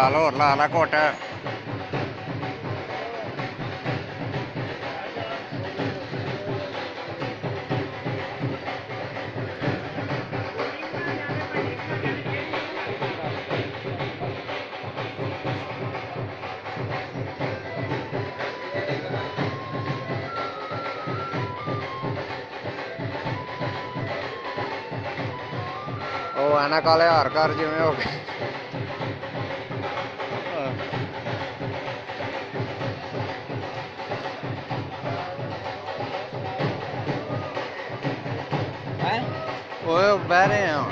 ਲਾਲ ਹੋਰ ਲਾ ਲਾ ਘੁੱਟ। ਉਹ ਐਨਕ ਵਾਲੇ ਹਾਰ ਕਰ ਜਿਵੇਂ ਹੋ ਗਏ। ਓਏ ਬਹਿ ਰਹੇ ਆ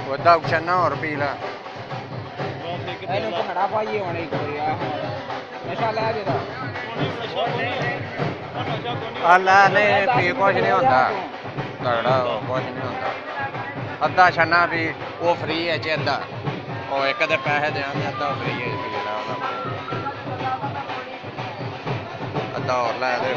ਉਹਦਾ ਛੰਨਾ ਹੋਰ ਪੀ ਲਾ। ਇਹਨੂੰ ਭੰਗੜਾ ਪਾਈਏ ਹੁਣ ਇੱਕ ਵਾਰੀ ਆ ਨਸ਼ਾ ਲੈ ਜਿਹੜਾ ਆ ਲੈ ਨਹੀਂ ਪੀ ਕੁਝ ਨਹੀਂ ਹੁੰਦਾ ਤਗੜਾ ਕੁਝ ਨਹੀਂ ਹੁੰਦਾ। ਅੱਧਾ ਛੰਨਾ ਵੀ ਉਹ ਫ੍ਰੀ ਹੈ ਜੀ ਅੱਧਾ ਉਹ ਇੱਕ ਦੇ ਪੈਸੇ ਦੇਾਂਗੇ ਅੱਧਾ ਫ੍ਰੀ ਹੈ ਪੀ ਲਾ ਅੱਧਾ ਹੋਰ ਲੈ ਦੇ।